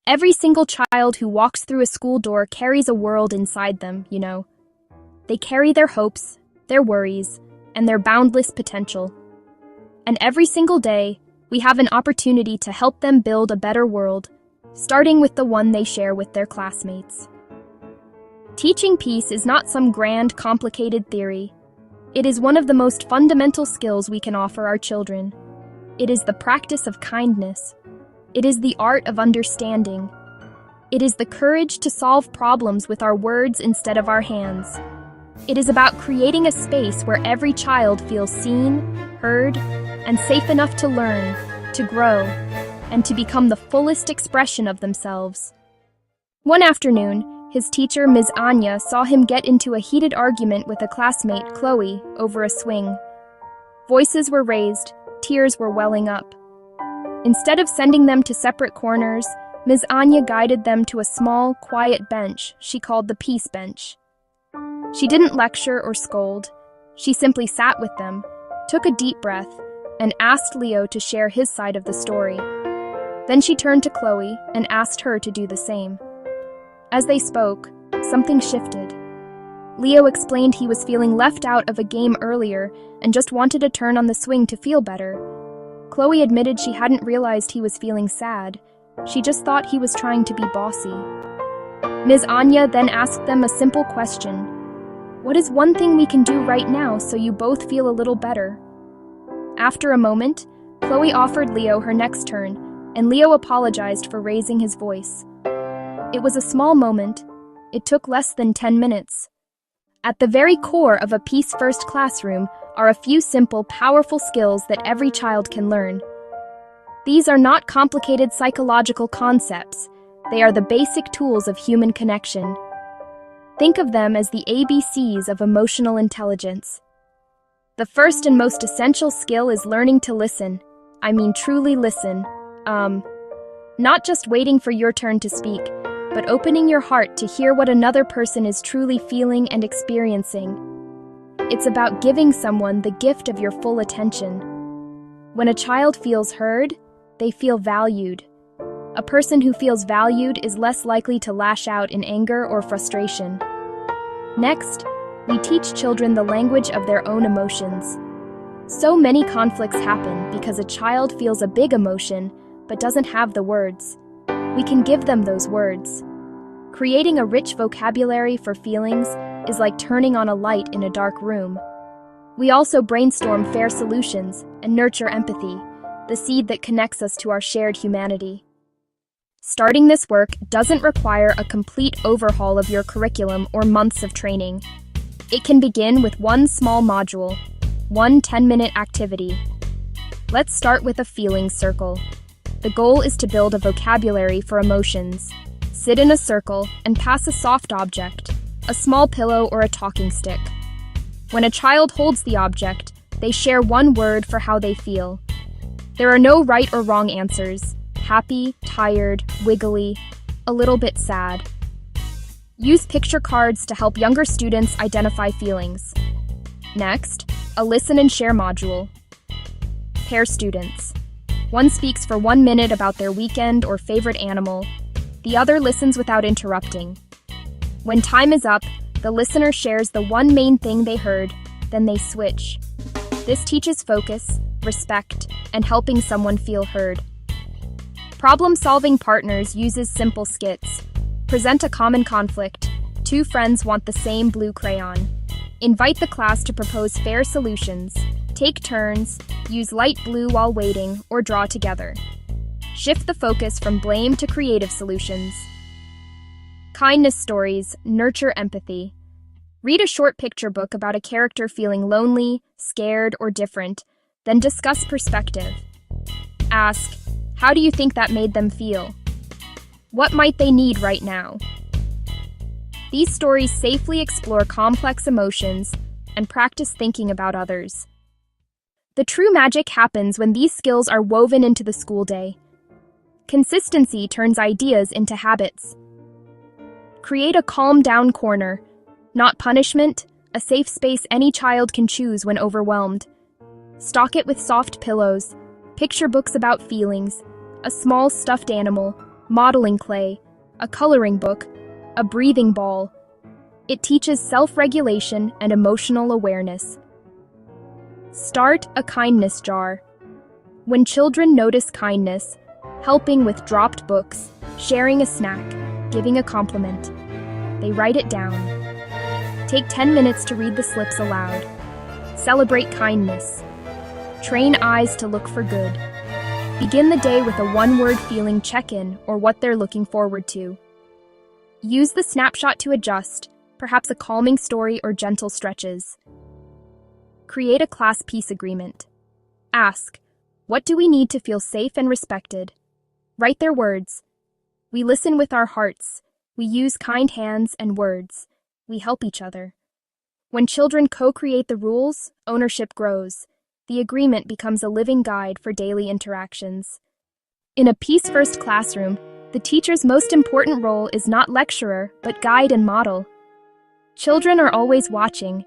Every single child who walks through a school door carries a world inside them, you know. They carry their hopes, their worries, and their boundless potential. And every single day, we have an opportunity to help them build a better world, starting with the one they share with their classmates. Teaching peace is not some grand, complicated theory. It is one of the most fundamental skills we can offer our children. It is the practice of kindness. It is the art of understanding. It is the courage to solve problems with our words instead of our hands. It is about creating a space where every child feels seen, heard, and safe enough to learn, to grow, and to become the fullest expression of themselves. One afternoon, his teacher, Ms. Anya, saw him get into a heated argument with a classmate, Chloe, over a swing. Voices were raised, tears were welling up. Instead of sending them to separate corners, Ms. Anya guided them to a small, quiet bench she called the Peace Bench. She didn't lecture or scold. She simply sat with them, took a deep breath, and asked Leo to share his side of the story. Then she turned to Chloe and asked her to do the same. As they spoke, something shifted. Leo explained he was feeling left out of a game earlier and just wanted a turn on the swing to feel better. Chloe admitted she hadn't realized he was feeling sad. She just thought he was trying to be bossy. Ms. Anya then asked them a simple question. What is one thing we can do right now so you both feel a little better? After a moment, Chloe offered Leo her next turn, and Leo apologized for raising his voice. It was a small moment. It took less than 10 minutes. At the very core of a peace-first classroom are a few simple, powerful skills that every child can learn. These are not complicated psychological concepts. They are the basic tools of human connection. Think of them as the ABCs of emotional intelligence. The first and most essential skill is learning to listen. I mean truly listen. Not just waiting for your turn to speak, but opening your heart to hear what another person is truly feeling and experiencing. It's about giving someone the gift of your full attention. When a child feels heard, they feel valued. A person who feels valued is less likely to lash out in anger or frustration. Next, we teach children the language of their own emotions. So many conflicts happen because a child feels a big emotion but doesn't have the words. We can give them those words. Creating a rich vocabulary for feelings is like turning on a light in a dark room. We also brainstorm fair solutions and nurture empathy, the seed that connects us to our shared humanity. Starting this work doesn't require a complete overhaul of your curriculum or months of training. It can begin with one small module, one 10-minute activity. Let's start with a feelings circle. The goal is to build a vocabulary for emotions. Sit in a circle and pass a soft object, a small pillow or a talking stick. When a child holds the object, they share one word for how they feel. There are no right or wrong answers. Happy, tired, wiggly, a little bit sad. Use picture cards to help younger students identify feelings. Next, a listen and share module. Pair students. One speaks for 1 minute about their weekend or favorite animal. The other listens without interrupting. When time is up, the listener shares the one main thing they heard, then they switch. This teaches focus, respect, and helping someone feel heard. Problem-solving partners uses simple skits. Present a common conflict. Two friends want the same blue crayon. Invite the class to propose fair solutions. Take turns, use light blue while waiting, or draw together. Shift the focus from blame to creative solutions. Kindness stories nurture empathy. Read a short picture book about a character feeling lonely, scared, or different, then discuss perspective. Ask, how do you think that made them feel? What might they need right now? These stories safely explore complex emotions and practice thinking about others. The true magic happens when these skills are woven into the school day. Consistency turns ideas into habits. Create a calm-down corner, not punishment, a safe space any child can choose when overwhelmed. Stock it with soft pillows, picture books about feelings, a small stuffed animal, modeling clay, a coloring book, a breathing ball. It teaches self-regulation and emotional awareness. Start a kindness jar. When children notice kindness, helping with dropped books, sharing a snack, giving a compliment, they write it down. Take 10 minutes to read the slips aloud. Celebrate kindness. Train eyes to look for good. Begin the day with a one-word feeling check-in or what they're looking forward to. Use the snapshot to adjust, perhaps a calming story or gentle stretches. Create a class peace agreement. Ask, what do we need to feel safe and respected? Write their words. We listen with our hearts. We use kind hands and words. We help each other. When children co-create the rules, ownership grows. The agreement becomes a living guide for daily interactions. In a peace-first classroom, the teacher's most important role is not lecturer, but guide and model. Children are always watching.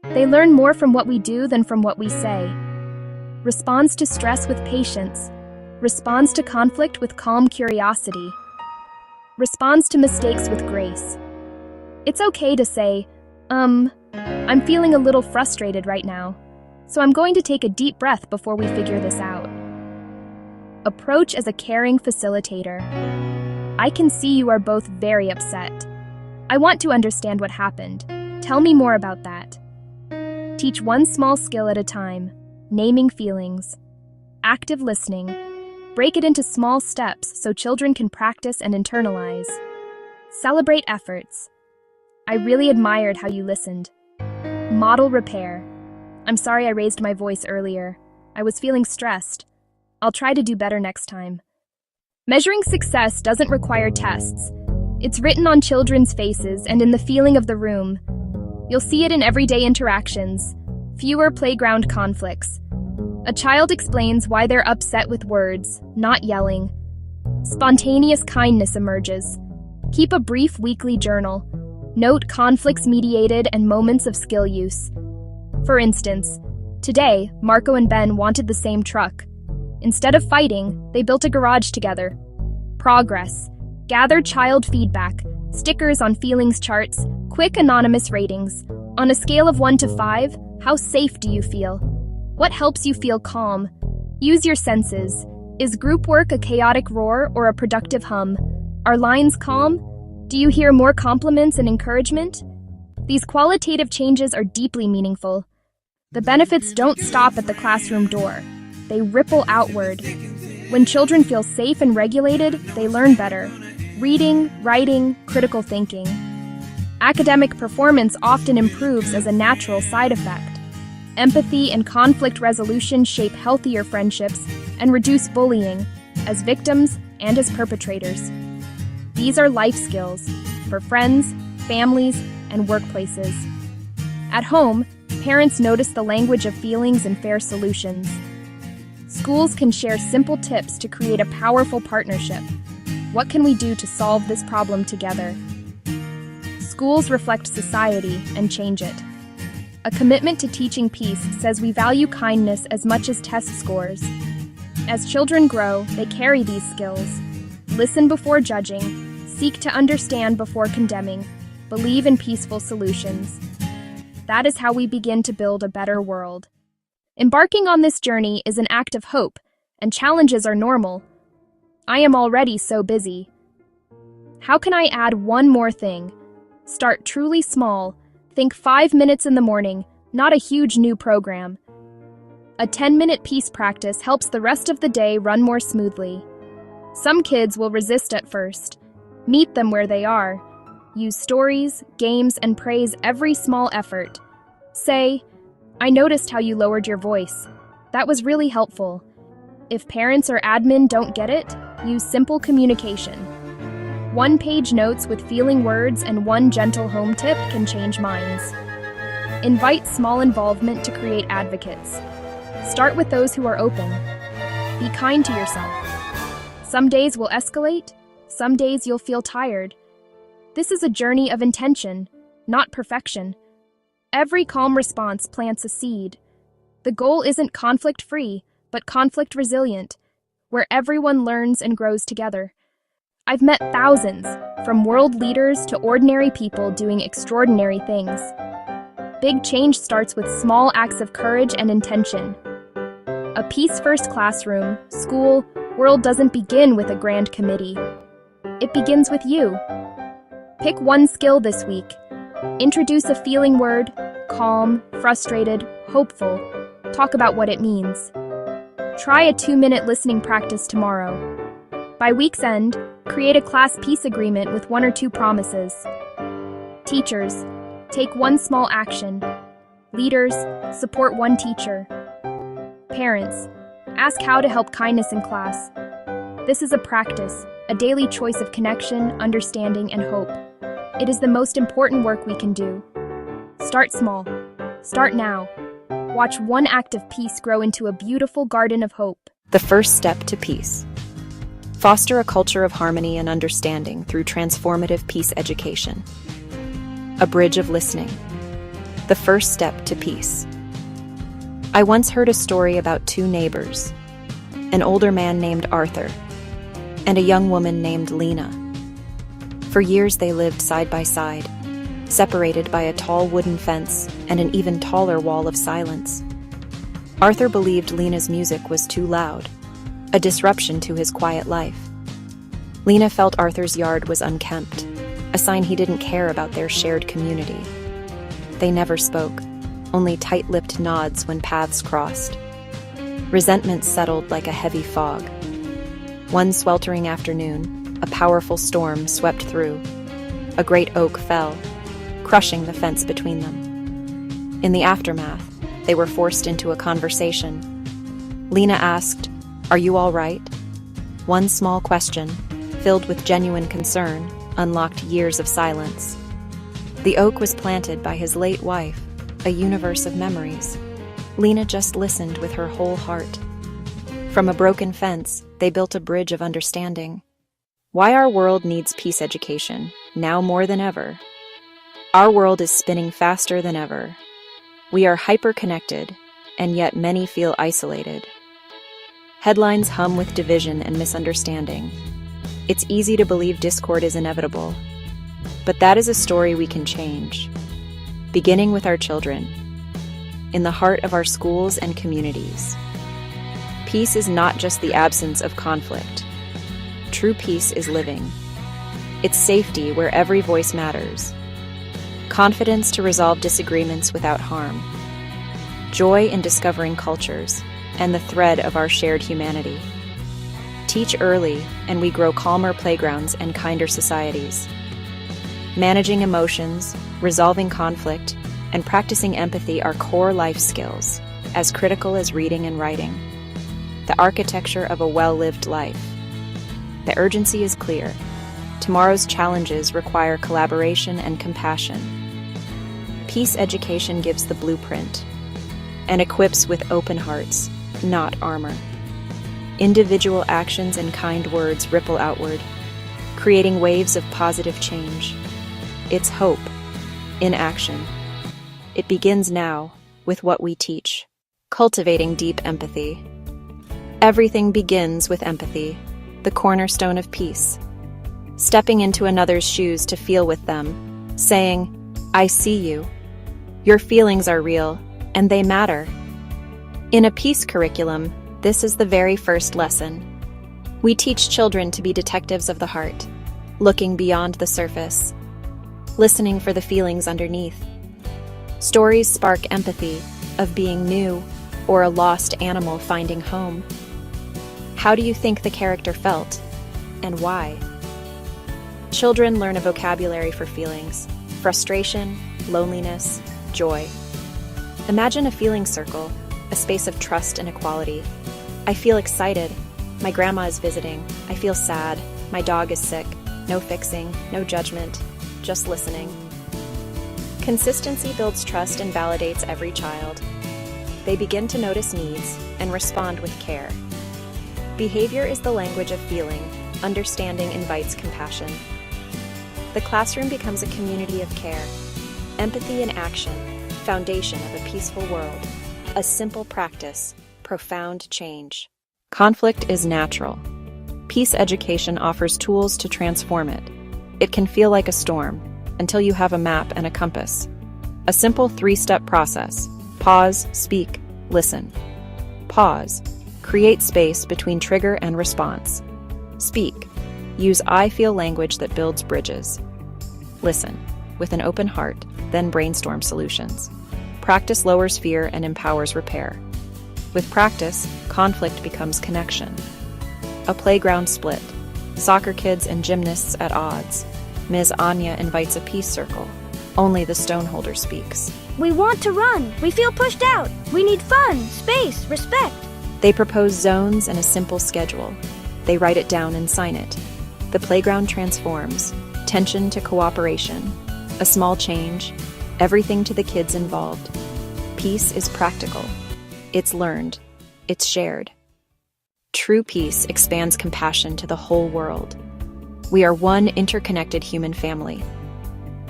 They learn more from what we do than from what we say. Responds to stress with patience. Responds to conflict with calm curiosity. Responds to mistakes with grace. It's okay to say, I'm feeling a little frustrated right now, so I'm going to take a deep breath before we figure this out. Approach as a caring facilitator. I can see you are both very upset. I want to understand what happened. Tell me more about that. Teach one small skill at a time. Naming feelings. Active listening. Break it into small steps so children can practice and internalize. Celebrate efforts. I really admired how you listened. Model repair. I'm sorry I raised my voice earlier. I was feeling stressed. I'll try to do better next time. Measuring success doesn't require tests. It's written on children's faces and in the feeling of the room. You'll see it in everyday interactions. Fewer playground conflicts. A child explains why they're upset with words, not yelling. Spontaneous kindness emerges. Keep a brief weekly journal. Note conflicts mediated and moments of skill use. For instance, today, Marco and Ben wanted the same truck. Instead of fighting, they built a garage together. Progress. Gather child feedback, stickers on feelings charts, quick anonymous ratings. On a scale of 1 to 5, how safe do you feel? What helps you feel calm? Use your senses. Is group work a chaotic roar or a productive hum? Are lines calm? Do you hear more compliments and encouragement? These qualitative changes are deeply meaningful. The benefits don't stop at the classroom door. They ripple outward. When children feel safe and regulated, they learn better. Reading, writing, critical thinking. Academic performance often improves as a natural side effect. Empathy and conflict resolution shape healthier friendships and reduce bullying, as victims and as perpetrators. These are life skills for friends, families, and workplaces. At home, parents notice the language of feelings and fair solutions. Schools can share simple tips to create a powerful partnership. What can we do to solve this problem together? Schools reflect society and change it. A commitment to teaching peace says we value kindness as much as test scores. As children grow, they carry these skills. Listen before judging, seek to understand before condemning, believe in peaceful solutions. That is how we begin to build a better world. Embarking on this journey is an act of hope, and challenges are normal. I am already so busy. How can I add one more thing? Start truly small. Think 5 minutes in the morning, not a huge new program. A 10-minute peace practice helps the rest of the day run more smoothly. Some kids will resist at first. Meet them where they are. Use stories, games, and praise every small effort. Say, I noticed how you lowered your voice. That was really helpful. If parents or admin don't get it, use simple communication. One-page notes with feeling words and one gentle home tip can change minds. Invite small involvement to create advocates. Start with those who are open. Be kind to yourself. Some days will escalate, some days you'll feel tired. This is a journey of intention, not perfection. Every calm response plants a seed. The goal isn't conflict-free, but conflict-resilient, where everyone learns and grows together. I've met thousands, from world leaders to ordinary people doing extraordinary things. Big change starts with small acts of courage and intention. A peace-first classroom, school, world doesn't begin with a grand committee. It begins with you. Pick one skill this week. Introduce a feeling word: calm, frustrated, hopeful. Talk about what it means. Try a 2-minute listening practice tomorrow. By week's end, create a class peace agreement with 1 or 2 promises. Teachers, take one small action. Leaders, support one teacher. Parents, ask how to help kindness in class. This is a practice, a daily choice of connection, understanding, and hope. It is the most important work we can do. Start small. Start now. Watch one act of peace grow into a beautiful garden of hope. The first step to peace. Foster a culture of harmony and understanding through transformative peace education. A bridge of listening. The first step to peace. I once heard a story about 2 neighbors, an older man named Arthur and a young woman named Lena. For years they lived side by side, separated by a tall wooden fence and an even taller wall of silence. Arthur believed Lena's music was too loud, a disruption to his quiet life. Lena felt Arthur's yard was unkempt, a sign he didn't care about their shared community. They never spoke, only tight-lipped nods when paths crossed. Resentment settled like a heavy fog. One sweltering afternoon, a powerful storm swept through. A great oak fell, crushing the fence between them. In the aftermath, they were forced into a conversation. Lena asked, "Are you all right?" One small question, filled with genuine concern, unlocked years of silence. The oak was planted by his late wife, a universe of memories. Lena just listened with her whole heart. From a broken fence, they built a bridge of understanding. Why our world needs peace education, now more than ever. Our world is spinning faster than ever. We are hyper-connected, and yet many feel isolated. Headlines hum with division and misunderstanding. It's easy to believe discord is inevitable, but that is a story we can change. Beginning with our children, in the heart of our schools and communities. Peace is not just the absence of conflict. True peace is living. It's safety where every voice matters. Confidence to resolve disagreements without harm. Joy in discovering cultures and the thread of our shared humanity. Teach early, and we grow calmer playgrounds and kinder societies. Managing emotions, resolving conflict, and practicing empathy are core life skills, as critical as reading and writing. The architecture of a well-lived life. The urgency is clear. Tomorrow's challenges require collaboration and compassion. Peace education gives the blueprint and equips with open hearts, not armor. Individual actions and kind words ripple outward, creating waves of positive change. It's hope in action. It begins now with what we teach. Cultivating deep empathy. Everything begins with empathy, the cornerstone of peace. Stepping into another's shoes to feel with them, saying, "I see you. Your feelings are real, and they matter." In a peace curriculum, this is the very first lesson. We teach children to be detectives of the heart, looking beyond the surface, listening for the feelings underneath. Stories spark empathy of being new or a lost animal finding home. How do you think the character felt, and why? Children learn a vocabulary for feelings: frustration, loneliness, joy. Imagine a feeling circle, a space of trust and equality. I feel excited. My grandma is visiting. I feel sad. My dog is sick. No fixing, no judgment, just listening. Consistency builds trust and validates every child. They begin to notice needs and respond with care. Behavior is the language of feeling. Understanding invites compassion. The classroom becomes a community of care. Empathy in action, foundation of a peaceful world. A simple practice, profound change. Conflict is natural. Peace education offers tools to transform it. It can feel like a storm, until you have a map and a compass. A simple 3-step process: pause, speak, listen. Pause. Create space between trigger and response. Speak. Use I feel language that builds bridges. Listen, with an open heart, then brainstorm solutions. Practice lowers fear and empowers repair. With practice, conflict becomes connection. A playground split. Soccer kids and gymnasts at odds. Ms. Anya invites a peace circle. Only the stoneholder speaks. We want to run. We feel pushed out. We need fun, space, respect. They propose zones and a simple schedule. They write it down and sign it. The playground transforms. Tension to cooperation. A small change. Everything to the kids involved. Peace is practical. It's learned. It's shared. True peace expands compassion to the whole world. We are one interconnected human family.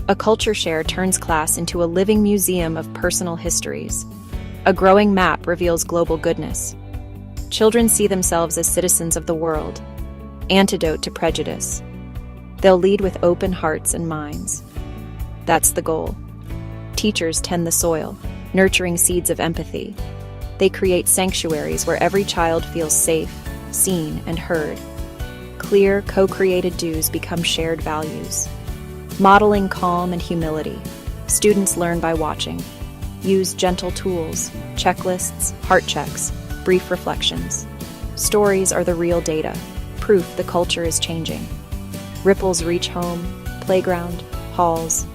A culture share turns class into a living museum of personal histories. A growing map reveals global goodness. Children see themselves as citizens of the world. Antidote to prejudice. They'll lead with open hearts and minds. That's the goal. Teachers tend the soil, nurturing seeds of empathy. They create sanctuaries where every child feels safe, seen, and heard. Clear, co-created dues become shared values. Modeling calm and humility. Students learn by watching. Use gentle tools, checklists, heart checks, brief reflections. Stories are the real data, proof the culture is changing. Ripples reach home, playground, halls.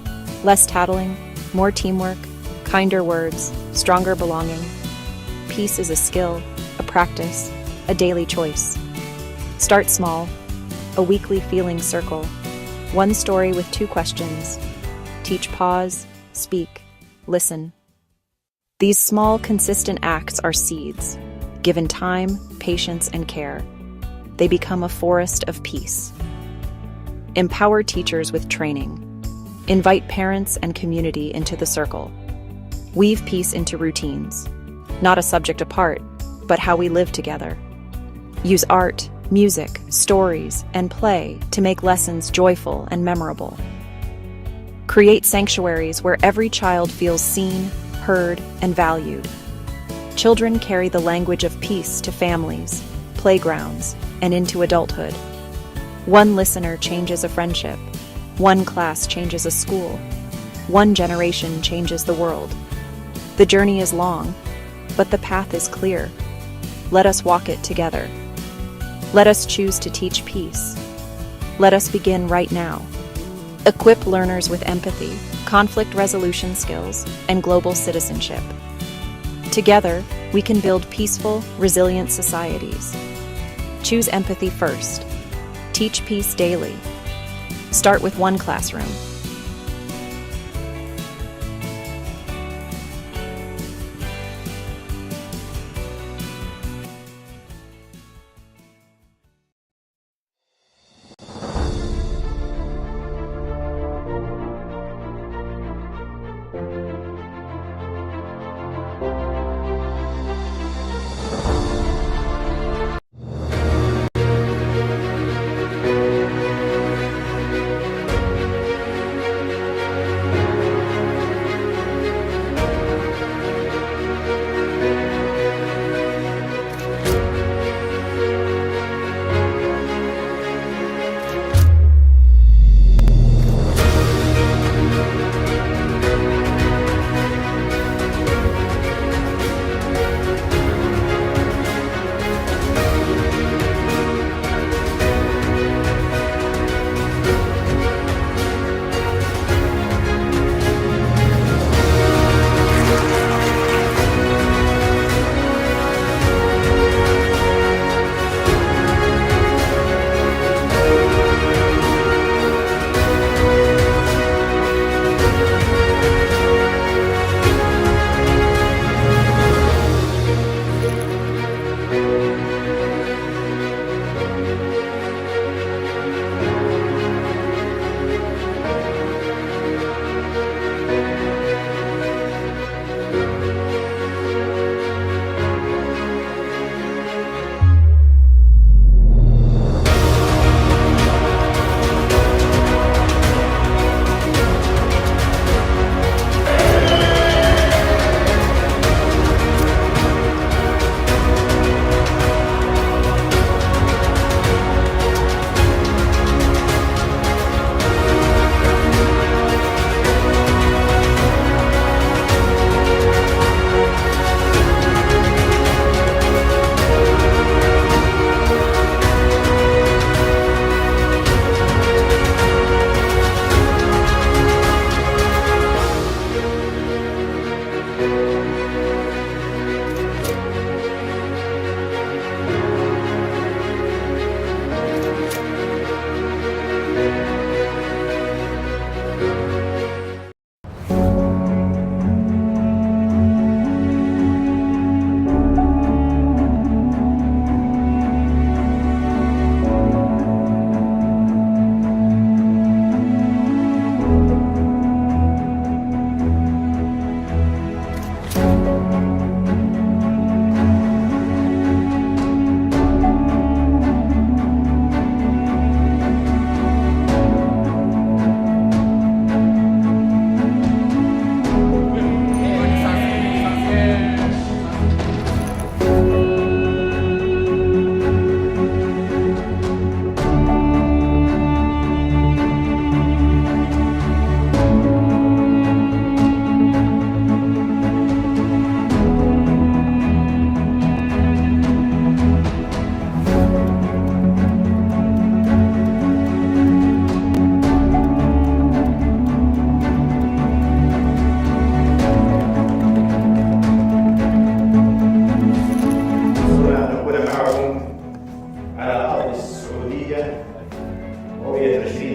Less tattling, more teamwork, kinder words, stronger belonging. Peace is a skill, a practice, a daily choice. Start small, a weekly feeling circle, one story with 2 questions. Teach pause, speak, listen. These small, consistent acts are seeds. Given time, patience, and care, they become a forest of peace. Empower teachers with training. Invite parents and community into the circle. Weave peace into routines. Not a subject apart, but how we live together. Use art, music, stories, and play to make lessons joyful and memorable. Create sanctuaries where every child feels seen, heard, and valued. Children carry the language of peace to families, playgrounds, and into adulthood. One listener changes a friendship. One class changes a school. One generation changes the world. The journey is long, but the path is clear. Let us walk it together. Let us choose to teach peace. Let us begin right now. Equip learners with empathy, conflict resolution skills, and global citizenship. Together, we can build peaceful, resilient societies. Choose empathy first. Teach peace daily. Start with one classroom.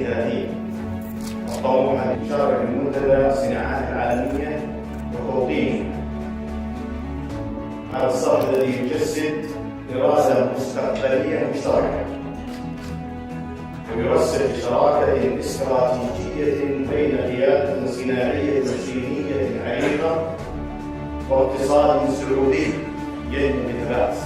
2030 الطموح أن تشارك المنتدى الصناعات العالمية وتوطين هذا الصرح الذي يجسد إرادة مستقبلية مشتركة ويرسل شراكة استراتيجية بين قيادة صناعية صينية عريقة واقتصاد سعودي ينمو بثبات.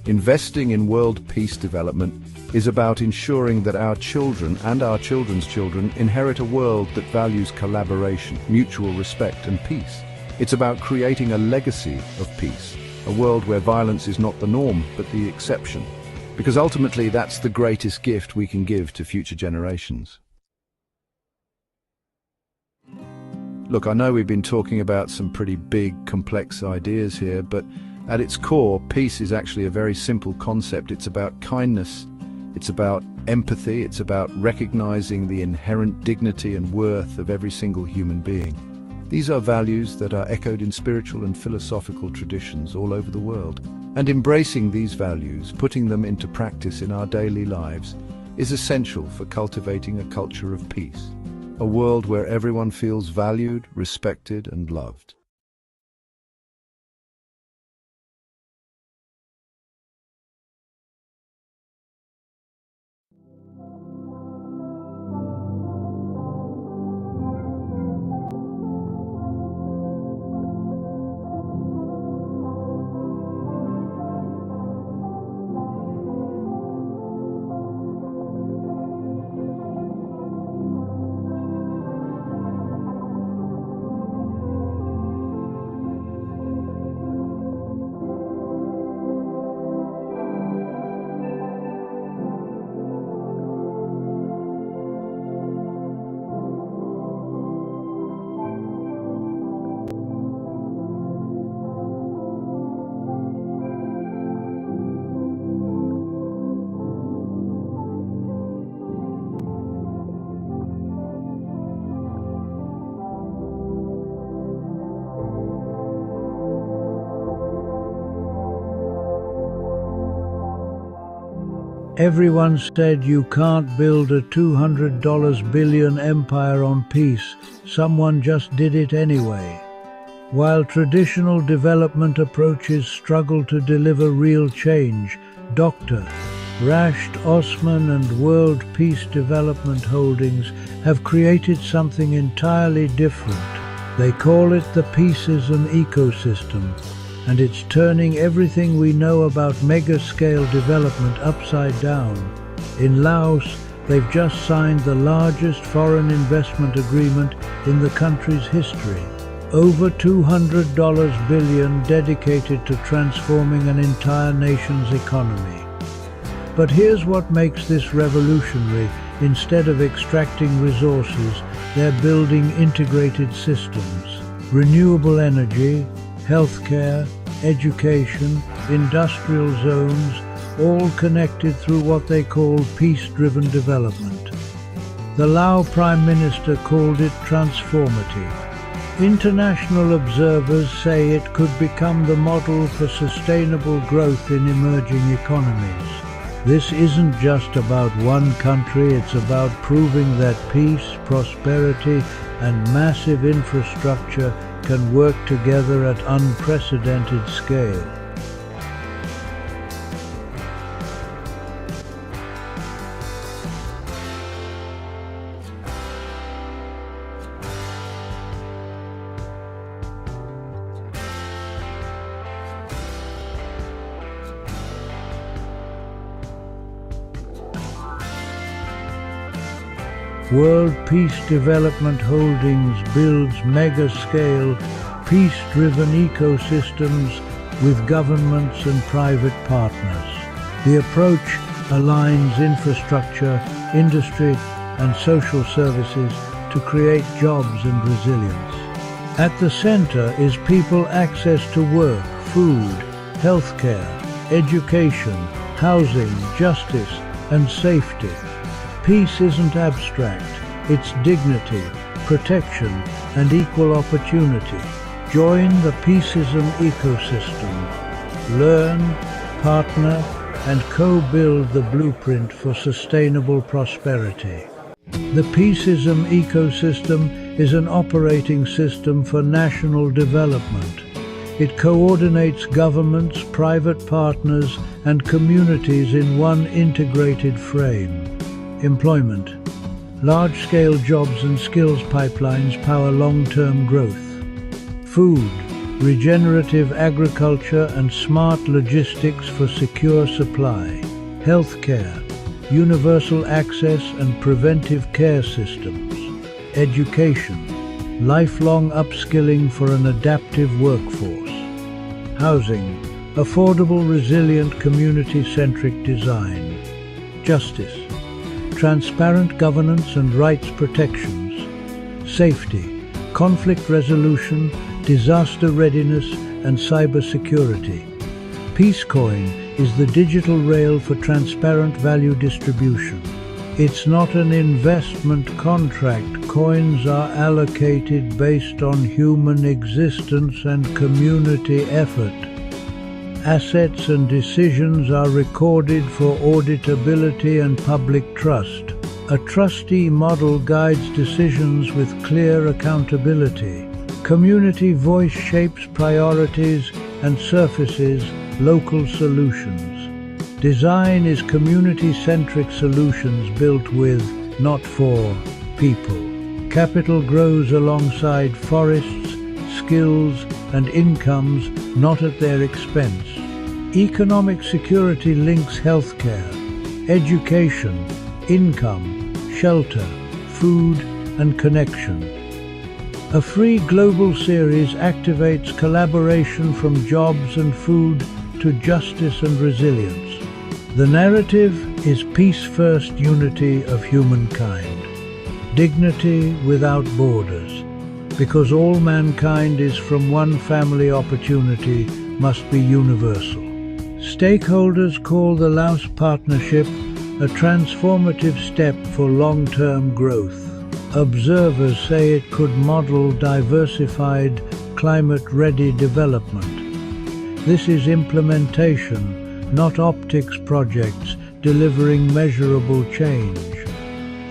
Investing in world peace development is about ensuring that our children and our children's children inherit a world that values collaboration, mutual respect and peace. It's about creating a legacy of peace, a world where violence is not the norm but the exception, because ultimately that's the greatest gift we can give to future generations. Look, I know we've been talking about some pretty big, complex ideas here, but at its core, peace is actually a very simple concept. It's about kindness, it's about empathy, it's about recognizing the inherent dignity and worth of every single human being. These are values that are echoed in spiritual and philosophical traditions all over the world. And embracing these values, putting them into practice in our daily lives, is essential for cultivating a culture of peace, a world where everyone feels valued, respected, and loved. Everyone said you can't build a $200 billion empire on peace. Someone just did it anyway. While traditional development approaches struggle to deliver real change, Dr. Rashed Osman and World Peace Development Holdings have created something entirely different. They call it the Peaceism ecosystem, and it's turning everything we know about mega-scale development upside down. In Laos, they've just signed the largest foreign investment agreement in the country's history. Over $200 billion dedicated to transforming an entire nation's economy. But here's what makes this revolutionary. Instead of extracting resources, they're building integrated systems. Renewable energy, healthcare, education, industrial zones, all connected through what they call peace-driven development. The Lao Prime Minister called it transformative. International observers say it could become the model for sustainable growth in emerging economies. This isn't just about one country, it's about proving that peace, prosperity, and massive infrastructure can work together at unprecedented scale. World Peace Development Holdings builds mega-scale, peace-driven ecosystems with governments and private partners. The approach aligns infrastructure, industry, and social services to create jobs and resilience. At the center is people access to work, food, healthcare, education, housing, justice, and safety. Peace isn't abstract, it's dignity, protection, and equal opportunity. Join the Peaceism ecosystem. Learn, partner, and co-build the blueprint for sustainable prosperity. The Peaceism ecosystem is an operating system for national development. It coordinates governments, private partners, and communities in one integrated frame. Employment. Large-scale jobs and skills pipelines power long-term growth. Food. Regenerative agriculture and smart logistics for secure supply. Healthcare. Universal access and preventive care systems. Education. Lifelong upskilling for an adaptive workforce. Housing. Affordable, resilient, community-centric design. Justice. Transparent governance and rights protections. Safety. Conflict resolution, disaster readiness, and cybersecurity. Peacecoin is the digital rail for transparent value distribution. It's not an investment contract. Coins are allocated based on human existence and community effort. Assets and decisions are recorded for auditability and public trust. A trustee model guides decisions with clear accountability. Community voice shapes priorities and surfaces local solutions. Design is community-centric solutions built with, not for, people. Capital grows alongside forests, skills, and incomes, not at their expense. Economic security links healthcare, education, income, shelter, food, and connection. A free global series activates collaboration from jobs and food to justice and resilience. The narrative is peace-first unity of humankind, dignity without borders, because all mankind is from one family. Opportunity must be universal. Stakeholders call the Laos Partnership a transformative step for long-term growth. Observers say it could model diversified, climate-ready development. This is implementation, not optics projects, delivering measurable change.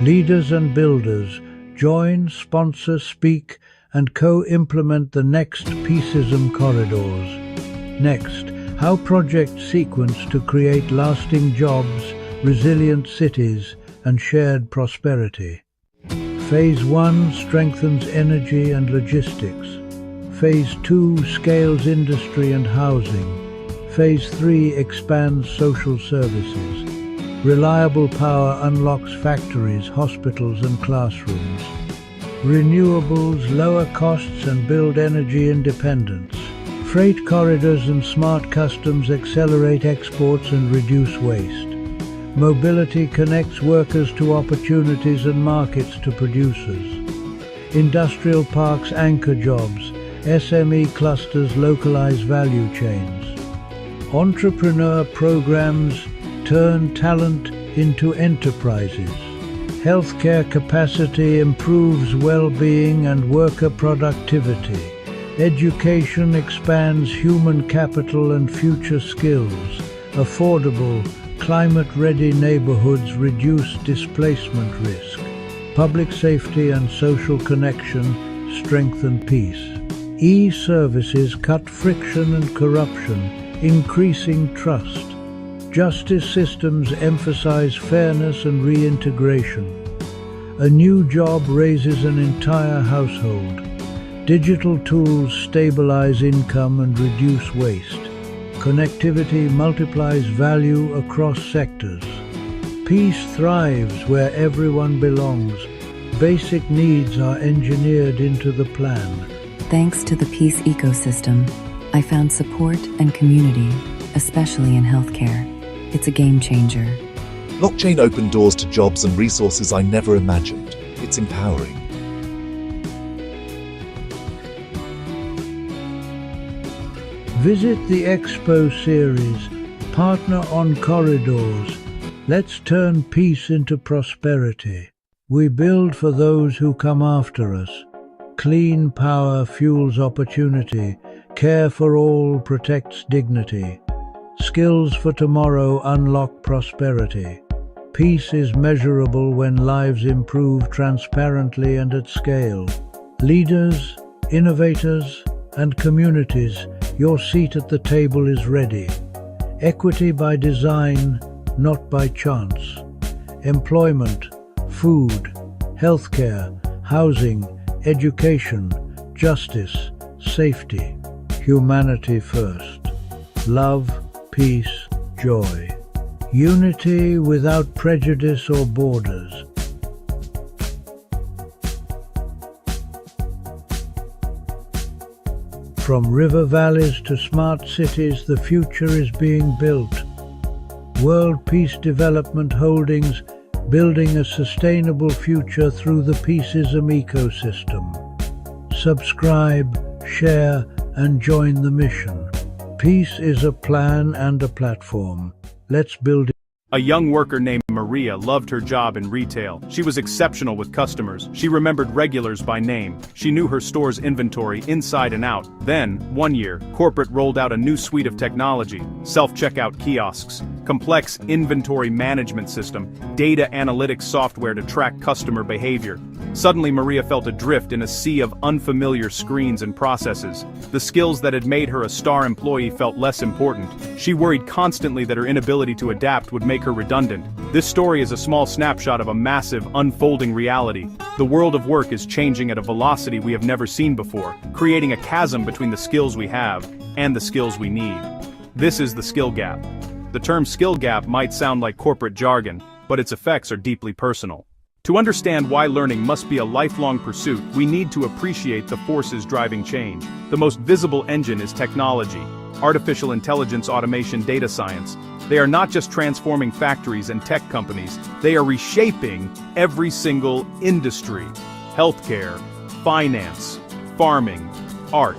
Leaders and builders join, sponsor, speak, and co-implement the next Peaceism corridors. Next, how projects sequence to create lasting jobs, resilient cities, and shared prosperity. Phase 1 strengthens energy and logistics. Phase 2 scales industry and housing. Phase 3 expands social services. Reliable power unlocks factories, hospitals, and classrooms. Renewables lower costs and build energy independence. Freight corridors and smart customs accelerate exports and reduce waste. Mobility connects workers to opportunities and markets to producers. Industrial parks anchor jobs. SME clusters localize value chains. Entrepreneur programs turn talent into enterprises. Healthcare capacity improves well-being and worker productivity. Education expands human capital and future skills. Affordable, climate-ready neighborhoods reduce displacement risk. Public safety and social connection strengthen peace. E-services cut friction and corruption, increasing trust. Justice systems emphasize fairness and reintegration. A new job raises an entire household. Digital tools stabilize income and reduce waste. Connectivity multiplies value across sectors. Peace thrives where everyone belongs. Basic needs are engineered into the plan. Thanks to the peace ecosystem, I found support and community, especially in healthcare. It's a game changer. Blockchain opened doors to jobs and resources I never imagined. It's empowering. Visit the Expo series, Partner on Corridors. Let's turn peace into prosperity. We build for those who come after us. Clean power fuels opportunity. Care for all protects dignity. Skills for tomorrow unlock prosperity. Peace is measurable when lives improve transparently and at scale. Leaders, innovators, and communities, your seat at the table is ready. Equity by design, not by chance. Employment, food, healthcare, housing, education, justice, safety. Humanity first. Love, peace, joy. Unity without prejudice or borders. From river valleys to smart cities, the future is being built. World Peace Development Holdings, building a sustainable future through the Peaceism ecosystem. Subscribe, share, and join the mission. Peace is a plan and a platform. Let's build it. A young worker named Maria loved her job in retail. She was exceptional with customers. She remembered regulars by name. She knew her store's inventory inside and out. Then, one year, corporate rolled out a new suite of technology: self-checkout kiosks, complex inventory management system, data analytics software to track customer behavior. Suddenly, Maria felt adrift in a sea of unfamiliar screens and processes. The skills that had made her a star employee felt less important. She worried constantly that her inability to adapt would make her redundant. This story is a small snapshot of a massive, unfolding reality. The world of work is changing at a velocity we have never seen before, creating a chasm between the skills we have and the skills we need. This is the skill gap. The term skill gap might sound like corporate jargon, but its effects are deeply personal. To understand why learning must be a lifelong pursuit, we need to appreciate the forces driving change. The most visible engine is technology, artificial intelligence, automation, data science. They are not just transforming factories and tech companies, they are reshaping every single industry: healthcare, finance, farming, art.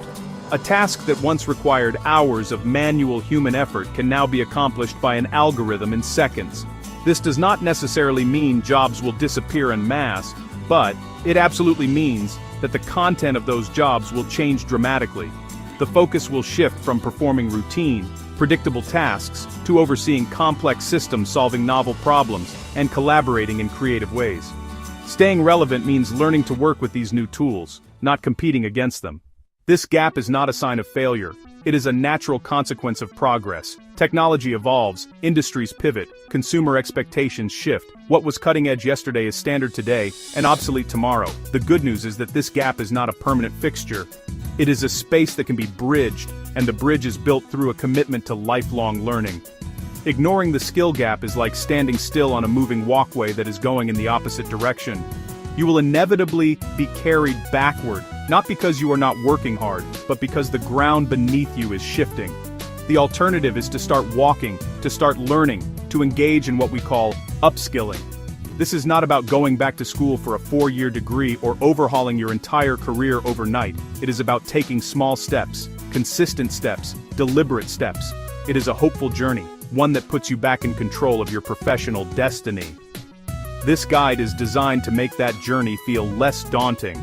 A task that once required hours of manual human effort can now be accomplished by an algorithm in seconds. This does not necessarily mean jobs will disappear en masse, but it absolutely means that the content of those jobs will change dramatically. The focus will shift from performing routine, predictable tasks to overseeing complex systems, solving novel problems, and collaborating in creative ways. Staying relevant means learning to work with these new tools, not competing against them. This gap is not a sign of failure. It is a natural consequence of progress. Technology evolves, industries pivot, consumer expectations shift. What was cutting edge yesterday is standard today and obsolete tomorrow. The good news is that this gap is not a permanent fixture. It is a space that can be bridged, and the bridge is built through a commitment to lifelong learning. Ignoring the skill gap is like standing still on a moving walkway that is going in the opposite direction. You will inevitably be carried backward, not because you are not working hard, but because the ground beneath you is shifting. The alternative is to start walking, to start learning, to engage in what we call upskilling. This is not about going back to school for a 4-year degree or overhauling your entire career overnight. It is about taking small steps, consistent steps, deliberate steps. It is a hopeful journey, one that puts you back in control of your professional destiny. This guide is designed to make that journey feel less daunting.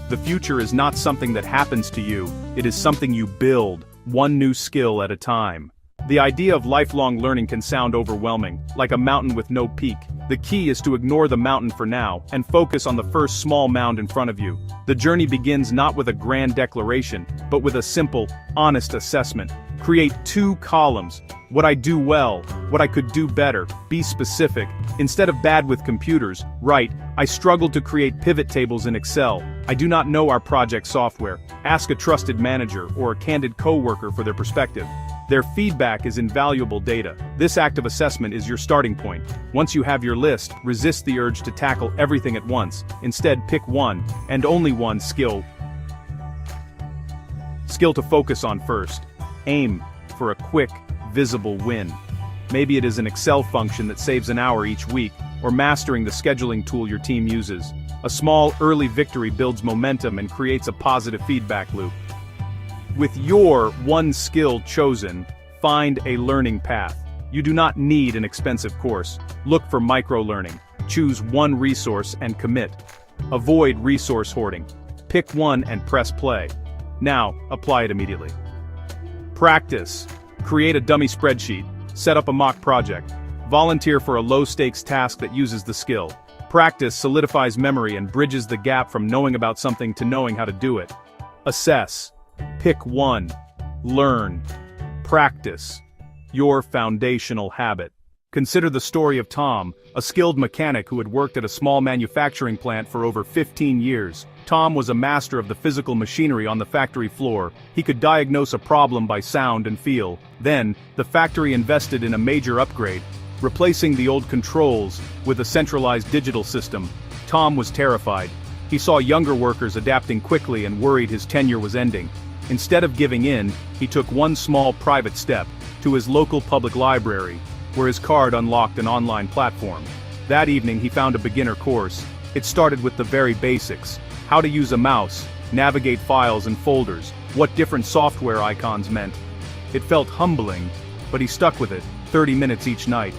The future is not something that happens to you, it is something you build, one new skill at a time. The idea of lifelong learning can sound overwhelming, like a mountain with no peak. The key is to ignore the mountain for now and focus on the first small mound in front of you. The journey begins not with a grand declaration, but with a simple, honest assessment. Create 2 columns: what I do well, what I could do better. Be specific. Instead of bad with computers, write, I struggled to create pivot tables in Excel. I do not know our project software. Ask a trusted manager or a candid coworker for their perspective. Their feedback is invaluable data. This active assessment is your starting point. Once you have your list, resist the urge to tackle everything at once. Instead, pick one, and only one, skill. skill to focus on first. Aim for a quick, visible win. Maybe it is an Excel function that saves an hour each week, or mastering the scheduling tool your team uses. A small, early victory builds momentum and creates a positive feedback loop. With your one skill chosen, find a learning path. You do not need an expensive course. Look for micro-learning. Choose one resource and commit. Avoid resource hoarding. Pick one and press play. Now, apply it immediately. Practice. Create a dummy spreadsheet. Set up a mock project. Volunteer for a low-stakes task that uses the skill. Practice solidifies memory and bridges the gap from knowing about something to knowing how to do it. Assess. Pick one. Learn. Practice. Your foundational habit. Consider the story of Tom, a skilled mechanic who had worked at a small manufacturing plant for over 15 years. Tom was a master of the physical machinery on the factory floor. He could diagnose a problem by sound and feel. Then, the factory invested in a major upgrade, replacing the old controls with a centralized digital system. Tom was terrified. He saw younger workers adapting quickly and worried his tenure was ending. Instead of giving in, he took one small private step to his local public library, where his card unlocked an online platform. That evening he found a beginner course. It started with the very basics: how to use a mouse, navigate files and folders, what different software icons meant. It felt humbling, but he stuck with it, 30 minutes each night.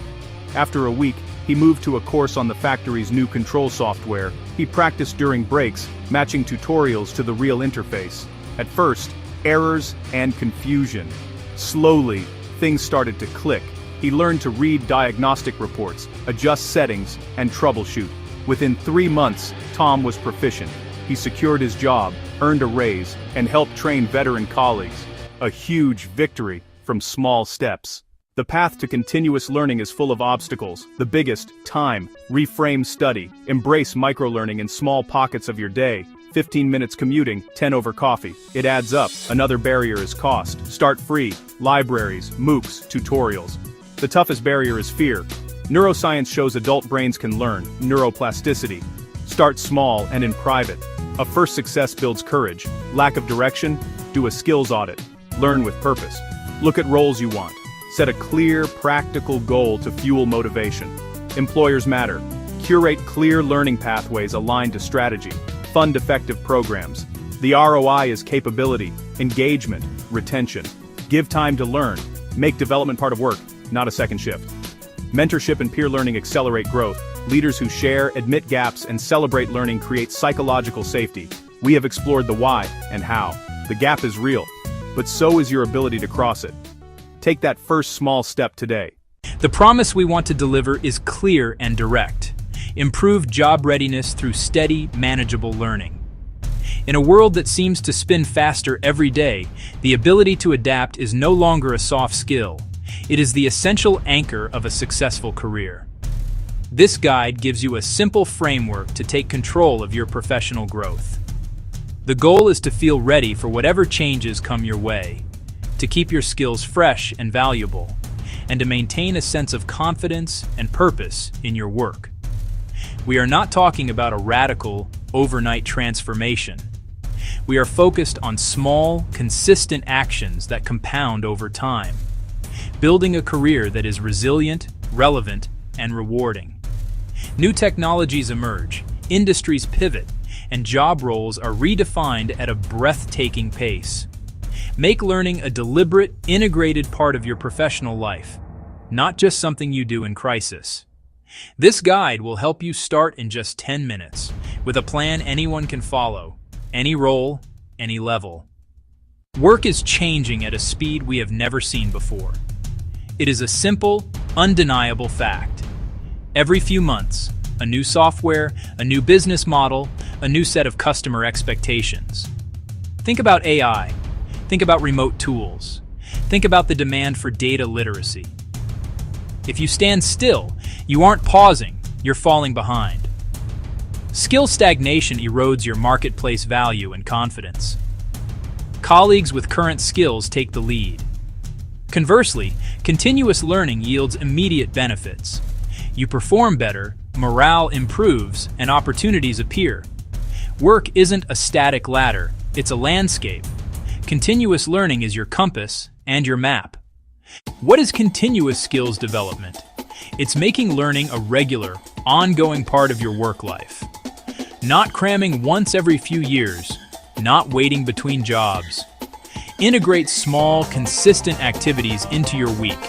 After a week, he moved to a course on the factory's new control software. He practiced during breaks, matching tutorials to the real interface. At first, errors and confusion. Slowly, things started to click. He learned to read diagnostic reports, adjust settings, and troubleshoot. Within 3 months, Tom was proficient. He secured his job, earned a raise, and helped train veteran colleagues. A huge victory from small steps. The path to continuous learning is full of obstacles. The biggest: time. Reframe study. Embrace microlearning in small pockets of your day. 15 minutes commuting, 10 over coffee. It adds up. Another barrier is cost. Start free. Libraries, MOOCs, tutorials. The toughest barrier is fear. Neuroscience shows adult brains can learn. Neuroplasticity. Start small and in private. A first success builds courage. Lack of direction? Do a skills audit. Learn with purpose. Look at roles you want. Set a clear, practical goal to fuel motivation. Employers matter. Curate clear learning pathways aligned to strategy. Fund effective programs. The ROI is capability, engagement, retention. Give time to learn. Make development part of work, not a second shift. Mentorship and peer learning accelerate growth. Leaders who share, admit gaps, and celebrate learning create psychological safety. We have explored the why and how. The gap is real, but so is your ability to cross it. Take that first small step today. The promise we want to deliver is clear and direct. Improve job readiness through steady, manageable learning. In a world that seems to spin faster every day, the ability to adapt is no longer a soft skill. It is the essential anchor of a successful career. This guide gives you a simple framework to take control of your professional growth. The goal is to feel ready for whatever changes come your way, to keep your skills fresh and valuable, and to maintain a sense of confidence and purpose in your work. We are not talking about a radical, overnight transformation. We are focused on small, consistent actions that compound over time, building a career that is resilient, relevant, and rewarding. New technologies emerge, industries pivot, and job roles are redefined at a breathtaking pace. Make learning a deliberate, integrated part of your professional life, not just something you do in crisis. This guide will help you start in just 10 minutes, with a plan anyone can follow, any role, any level. Work is changing at a speed we have never seen before. It is a simple, undeniable fact. Every few months, a new software, a new business model, a new set of customer expectations. Think about AI. Think about remote tools. Think about the demand for data literacy. If you stand still, you aren't pausing, you're falling behind. Skill stagnation erodes your marketplace value and confidence. Colleagues with current skills take the lead. Conversely, continuous learning yields immediate benefits. You perform better, morale improves, and opportunities appear. Work isn't a static ladder, it's a landscape. Continuous learning is your compass and your map. What is continuous skills development? It's making learning a regular, ongoing part of your work life. Not cramming once every few years, not waiting between jobs. Integrate small, consistent activities into your week,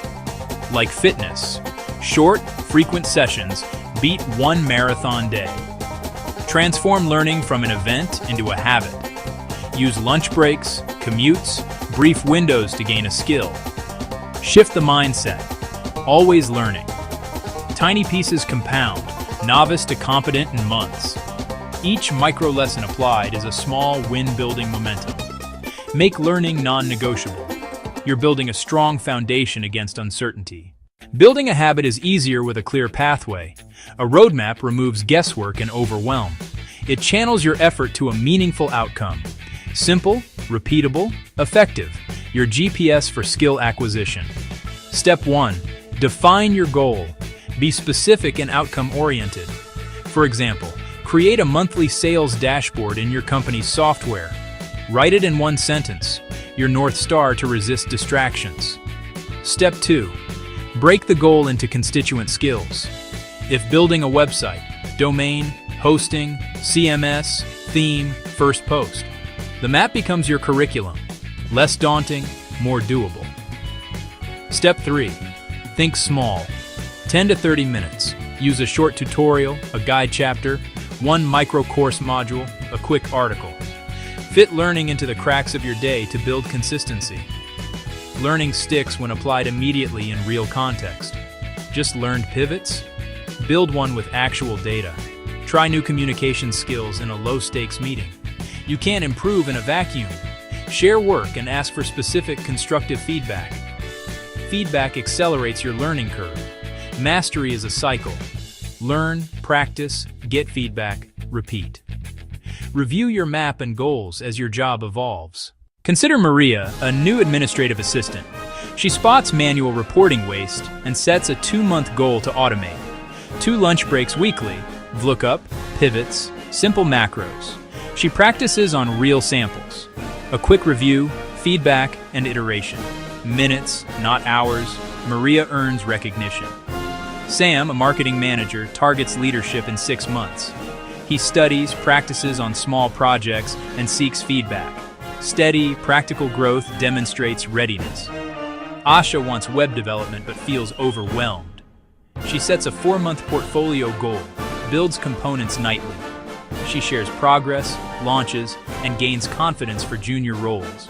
like fitness. Short, frequent sessions beat one marathon day. Transform learning from an event into a habit. Use lunch breaks, commutes, brief windows to gain a skill. Shift the mindset. Always learning. Tiny pieces compound, novice to competent in months. Each micro lesson applied is a small win-building momentum. Make learning non-negotiable. You're building a strong foundation against uncertainty. Building a habit is easier with a clear pathway. A roadmap removes guesswork and overwhelm. It channels your effort to a meaningful outcome. Simple, repeatable, effective. Your GPS for skill acquisition. Step 1. Define your goal. Be specific and outcome-oriented. For example, create a monthly sales dashboard in your company's software. Write it in one sentence, your North Star to resist distractions. Step 2. Break the goal into constituent skills. If building a website, domain, hosting, CMS, theme, first post. The map becomes your curriculum. Less daunting, more doable. Step 3. Think small. 10 to 30 minutes. Use a short tutorial, a guide chapter, one micro course module, a quick article. Fit learning into the cracks of your day to build consistency. Learning sticks when applied immediately in real context. Just learned pivots? Build one with actual data. Try new communication skills in a low-stakes meeting. You can't improve in a vacuum. Share work and ask for specific constructive feedback. Feedback accelerates your learning curve. Mastery is a cycle. Learn, practice, get feedback, repeat. Review your map and goals as your job evolves. Consider Maria, a new administrative assistant. She spots manual reporting waste and sets a 2-month goal to automate. 2 lunch breaks weekly, VLOOKUP, pivots, simple macros. She practices on real samples. A quick review, feedback, and iteration. Minutes, not hours. Maria earns recognition. Sam, a marketing manager, targets leadership in 6 months. He studies, practices on small projects, and seeks feedback. Steady, practical growth demonstrates readiness. Asha wants web development but feels overwhelmed. She sets a 4-month portfolio goal, builds components nightly. She shares progress, launches, and gains confidence for junior roles.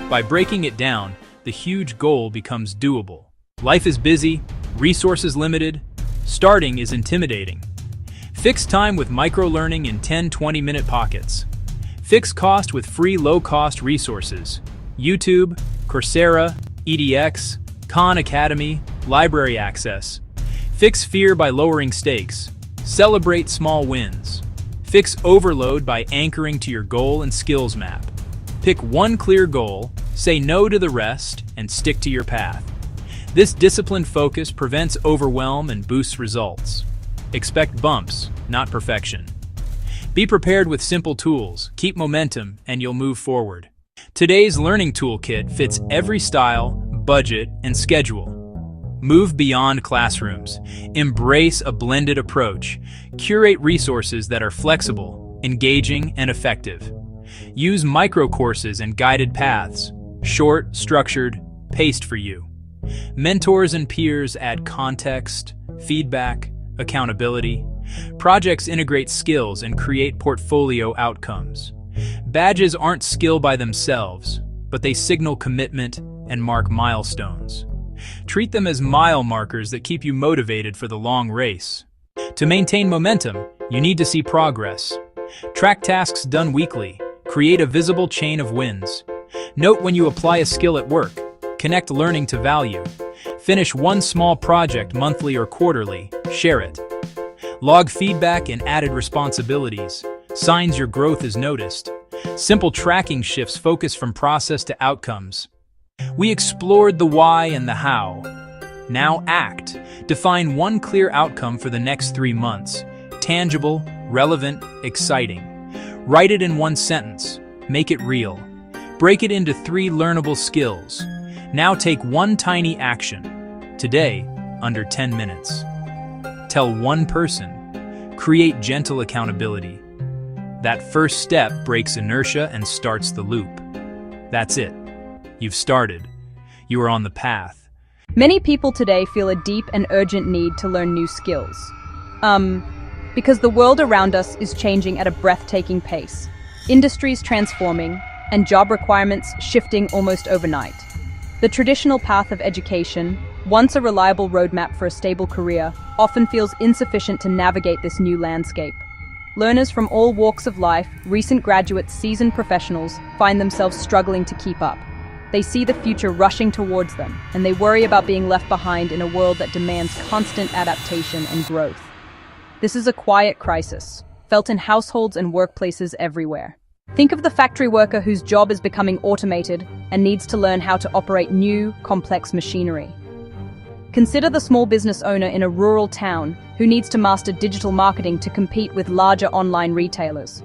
By breaking it down, the huge goal becomes doable. Life is busy, resources limited, starting is intimidating. Fix time with micro-learning in 10-20-minute pockets. Fix cost with free low-cost resources. YouTube, Coursera, EDX, Khan Academy, library access. Fix fear by lowering stakes. Celebrate small wins. Fix overload by anchoring to your goal and skills map. Pick one clear goal, say no to the rest, and stick to your path. This disciplined focus prevents overwhelm and boosts results. Expect bumps, not perfection. Be prepared with simple tools, keep momentum, and you'll move forward. Today's learning toolkit fits every style, budget, and schedule. Move beyond classrooms. Embrace a blended approach. Curate resources that are flexible, engaging, and effective. Use micro-courses and guided paths. Short, structured, paced for you. Mentors and peers add context, feedback, accountability. Projects integrate skills and create portfolio outcomes. Badges aren't skill by themselves, but they signal commitment and mark milestones. Treat them as mile markers that keep you motivated for the long race. To maintain momentum, you need to see progress. Track tasks done weekly. Create a visible chain of wins. Note when you apply a skill at work. Connect learning to value. Finish one small project monthly or quarterly. Share it. Log feedback and added responsibilities. Signs your growth is noticed. Simple tracking shifts focus from process to outcomes. We explored the why and the how. Now act. Define one clear outcome for the next 3 months. Tangible, relevant, exciting. Write it in one sentence. Make it real. Break it into 3 learnable skills. Now take one tiny action. Today, under 10 minutes. Tell one person. Create gentle accountability. That first step breaks inertia and starts the loop. That's it. You've started. You are on the path. Many people today feel a deep and urgent need to learn new skills. Because the world around us is changing at a breathtaking pace. Industries transforming, and job requirements shifting almost overnight. The traditional path of education, once a reliable roadmap for a stable career, often feels insufficient to navigate this new landscape. Learners from all walks of life, recent graduates, seasoned professionals, find themselves struggling to keep up. They see the future rushing towards them, and they worry about being left behind in a world that demands constant adaptation and growth. This is a quiet crisis, felt in households and workplaces everywhere. Think of the factory worker whose job is becoming automated and needs to learn how to operate new, complex machinery. Consider the small business owner in a rural town who needs to master digital marketing to compete with larger online retailers.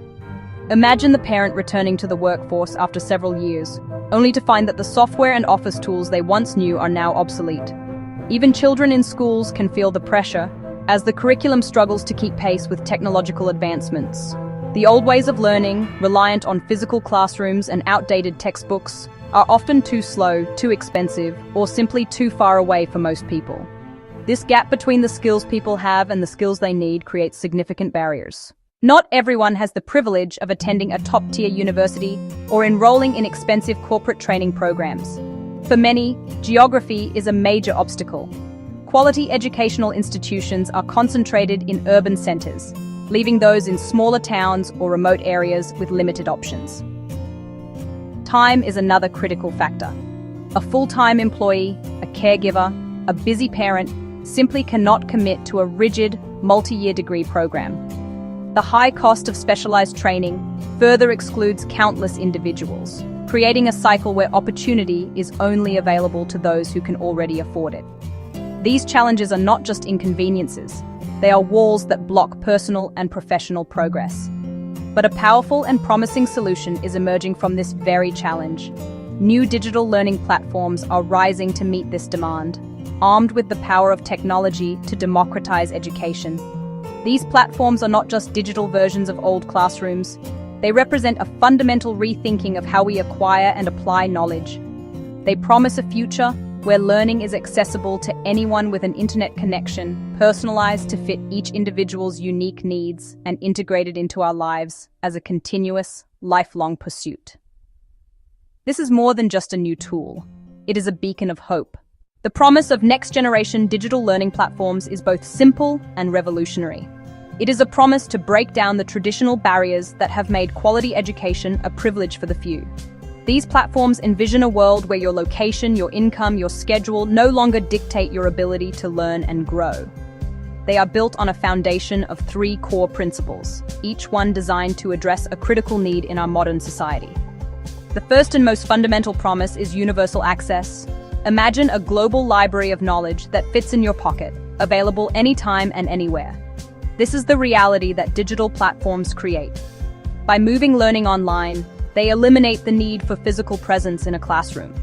Imagine the parent returning to the workforce after several years, only to find that the software and office tools they once knew are now obsolete. Even children in schools can feel the pressure as the curriculum struggles to keep pace with technological advancements. The old ways of learning, reliant on physical classrooms and outdated textbooks, are often too slow, too expensive, or simply too far away for most people. This gap between the skills people have and the skills they need creates significant barriers. Not everyone has the privilege of attending a top-tier university or enrolling in expensive corporate training programs. For many, geography is a major obstacle. Quality educational institutions are concentrated in urban centers, leaving those in smaller towns or remote areas with limited options. Time is another critical factor. A full-time employee, a caregiver, a busy parent simply cannot commit to a rigid, multi-year degree program. The high cost of specialized training further excludes countless individuals, creating a cycle where opportunity is only available to those who can already afford it. These challenges are not just inconveniences, they are walls that block personal and professional progress. But a powerful and promising solution is emerging from this very challenge. New digital learning platforms are rising to meet this demand, armed with the power of technology to democratize education. These platforms are not just digital versions of old classrooms. They represent a fundamental rethinking of how we acquire and apply knowledge. They promise a future where learning is accessible to anyone with an internet connection, personalized to fit each individual's unique needs, and integrated into our lives as a continuous, lifelong pursuit. This is more than just a new tool. It is a beacon of hope. The promise of next-generation digital learning platforms is both simple and revolutionary. It is a promise to break down the traditional barriers that have made quality education a privilege for the few. These platforms envision a world where your location, your income, your schedule no longer dictate your ability to learn and grow. They are built on a foundation of 3 core principles, each one designed to address a critical need in our modern society. The first and most fundamental promise is universal access. Imagine a global library of knowledge that fits in your pocket, available anytime and anywhere. This is the reality that digital platforms create. By moving learning online, they eliminate the need for physical presence in a classroom.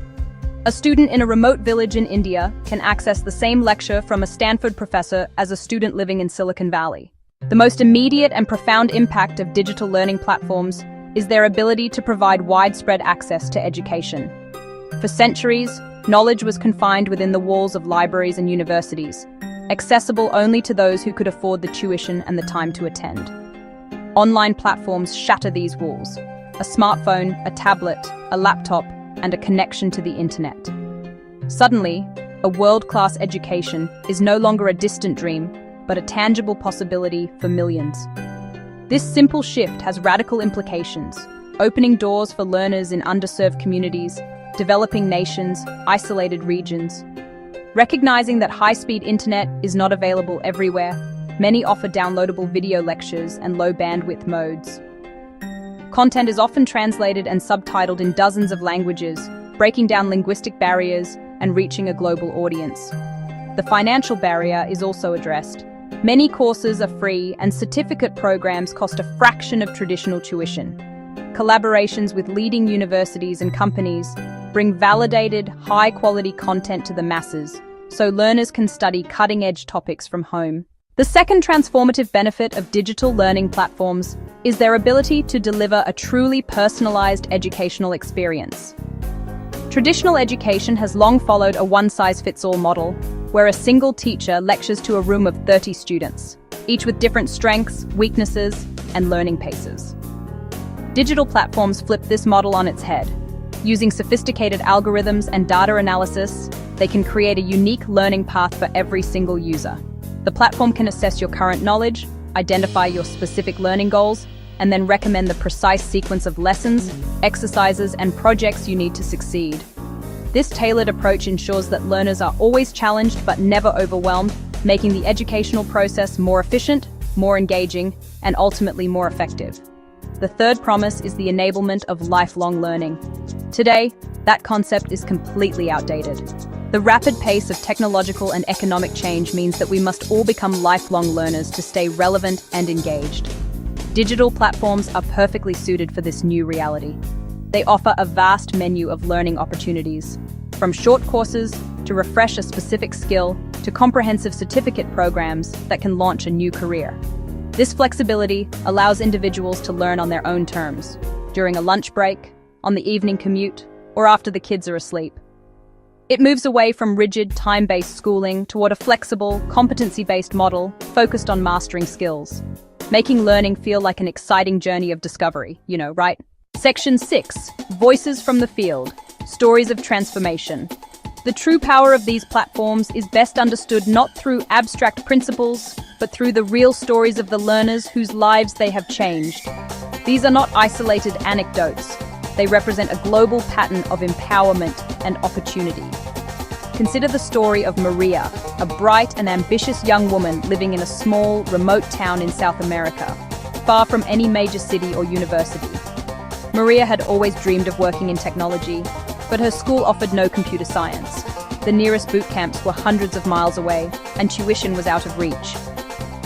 A student in a remote village in India can access the same lecture from a Stanford professor as a student living in Silicon Valley. The most immediate and profound impact of digital learning platforms is their ability to provide widespread access to education. For centuries, knowledge was confined within the walls of libraries and universities, accessible only to those who could afford the tuition and the time to attend. Online platforms shatter these walls. A smartphone, a tablet, a laptop, and a connection to the internet. Suddenly, a world-class education is no longer a distant dream, but a tangible possibility for millions. This simple shift has radical implications, opening doors for learners in underserved communities, developing nations, isolated regions. Recognizing that high-speed internet is not available everywhere, many offer downloadable video lectures and low-bandwidth modes. Content is often translated and subtitled in dozens of languages, breaking down linguistic barriers and reaching a global audience. The financial barrier is also addressed. Many courses are free and certificate programs cost a fraction of traditional tuition. Collaborations with leading universities and companies bring validated, high-quality content to the masses, so learners can study cutting-edge topics from home. The second transformative benefit of digital learning platforms is their ability to deliver a truly personalized educational experience. Traditional education has long followed a one-size-fits-all model, where a single teacher lectures to a room of 30 students, each with different strengths, weaknesses, and learning paces. Digital platforms flip this model on its head. Using sophisticated algorithms and data analysis, they can create a unique learning path for every single user. The platform can assess your current knowledge, identify your specific learning goals, and then recommend the precise sequence of lessons, exercises, and projects you need to succeed. This tailored approach ensures that learners are always challenged but never overwhelmed, making the educational process more efficient, more engaging, and ultimately more effective. The third promise is the enablement of lifelong learning. Today, that concept is completely outdated. The rapid pace of technological and economic change means that we must all become lifelong learners to stay relevant and engaged. Digital platforms are perfectly suited for this new reality. They offer a vast menu of learning opportunities, from short courses to refresh a specific skill to comprehensive certificate programs that can launch a new career. This flexibility allows individuals to learn on their own terms, during a lunch break, on the evening commute, or after the kids are asleep. It moves away from rigid, time-based schooling toward a flexible, competency-based model focused on mastering skills, making learning feel like an exciting journey of discovery, right? Section 6, Voices from the Field, Stories of Transformation. The true power of these platforms is best understood not through abstract principles, but through the real stories of the learners whose lives they have changed. These are not isolated anecdotes. They represent a global pattern of empowerment and opportunity. Consider the story of Maria, a bright and ambitious young woman living in a small, remote town in South America, far from any major city or university. Maria had always dreamed of working in technology, but her school offered no computer science. The nearest boot camps were hundreds of miles away, and tuition was out of reach.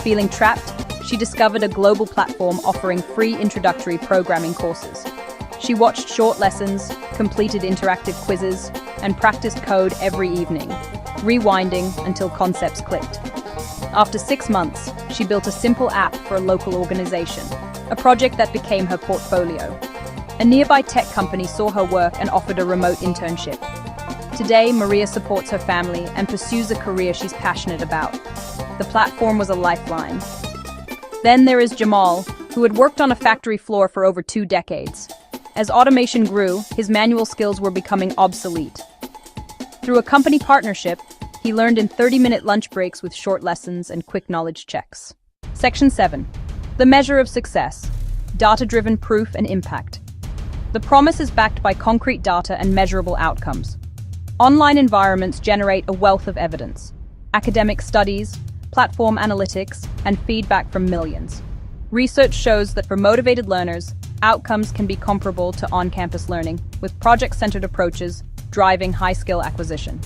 Feeling trapped, she discovered a global platform offering free introductory programming courses. She watched short lessons, completed interactive quizzes, and practiced code every evening, rewinding until concepts clicked. After 6 months, she built a simple app for a local organization, a project that became her portfolio. A nearby tech company saw her work and offered a remote internship. Today, Maria supports her family and pursues a career she's passionate about. The platform was a lifeline. Then there is Jamal, who had worked on a factory floor for over 2 decades. As automation grew, his manual skills were becoming obsolete. Through a company partnership, he learned in 30-minute lunch breaks with short lessons and quick knowledge checks. Section 7. The measure of success. Data-driven proof and impact. The promise is backed by concrete data and measurable outcomes. Online environments generate a wealth of evidence. Academic studies, platform analytics, and feedback from millions. Research shows that for motivated learners, outcomes can be comparable to on-campus learning, with project-centered approaches driving high-skill acquisition.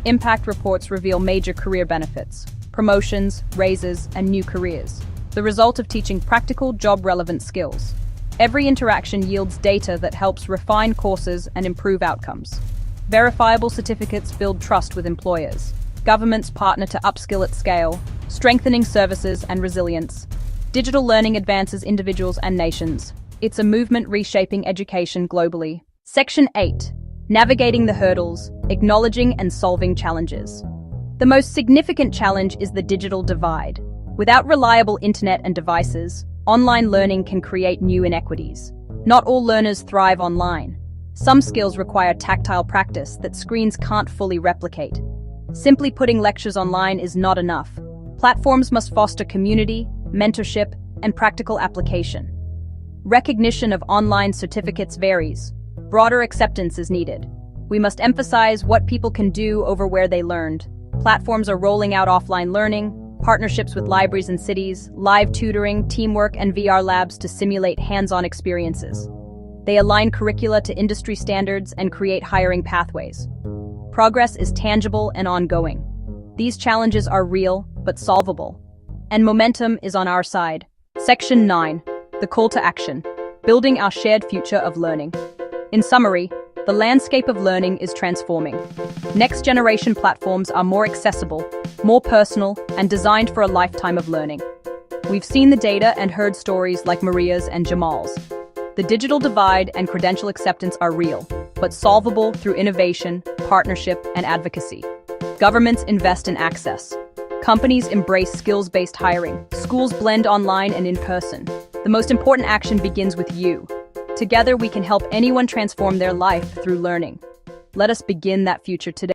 Impact reports reveal major career benefits, promotions, raises, and new careers, the result of teaching practical, job-relevant skills. Every interaction yields data that helps refine courses and improve outcomes. Verifiable certificates build trust with employers. Governments partner to upskill at scale, strengthening services and resilience. Digital learning advances individuals and nations. It's a movement reshaping education globally. Section 8. Navigating the hurdles, acknowledging and solving challenges. The most significant challenge is the digital divide. Without reliable internet and devices, online learning can create new inequities. Not all learners thrive online. Some skills require tactile practice that screens can't fully replicate. Simply putting lectures online is not enough. Platforms must foster community, mentorship, and practical application. Recognition of online certificates varies. Broader acceptance is needed. We must emphasize what people can do over where they learned. Platforms are rolling out offline learning, partnerships with libraries and cities, live tutoring, teamwork, and VR labs to simulate hands-on experiences. They align curricula to industry standards and create hiring pathways. Progress is tangible and ongoing. These challenges are real, but solvable. And momentum is on our side. Section 9. The call to action. building our shared future of learning. In summary, the landscape of learning is transforming. Next-generation platforms are more accessible, more personal, and designed for a lifetime of learning. We've seen the data and heard stories like Maria's and Jamal's. The digital divide and credential acceptance are real, but solvable through innovation, partnership, and advocacy. Governments invest in access. Companies embrace skills-based hiring. Schools blend online and in person. The most important action begins with you. Together, we can help anyone transform their life through learning. Let us begin that future today.